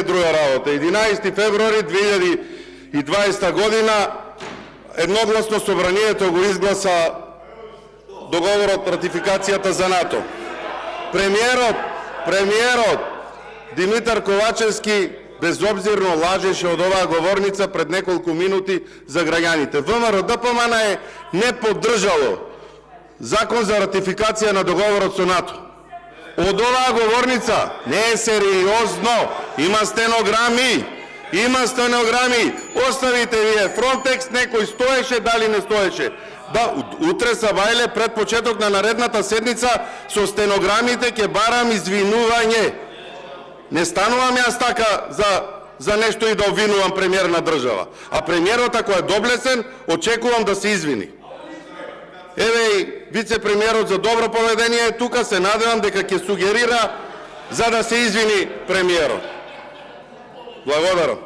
е друга работа. 11 февруари 2020 година едногласно собранието го изгласа договорот, ратификацијата за НАТО. Премиерот Димитар Ковачевски безобзирно лажеше од оваа говорница пред неколку минути за граѓаните. ВМРО ДПМН не поддржало закон за ратификација на договорот со НАТО. Од оваа говорница не е сериозно. Има стенограми. Оставите вие Фронтекс, некој стоеше, дали не стоеше. Да, утре Сабајле пред почеток на наредната седница со стенограмите ќе барам извинување. Не станувам јас така за нешто и да обвинувам премиер на држава. А премиерот, ако е доблесен, очекувам да се извини. Еве и вице-премиерот за добро поведение тука, се надевам дека ќе сугерира за да се извини премиерот. Благодарам.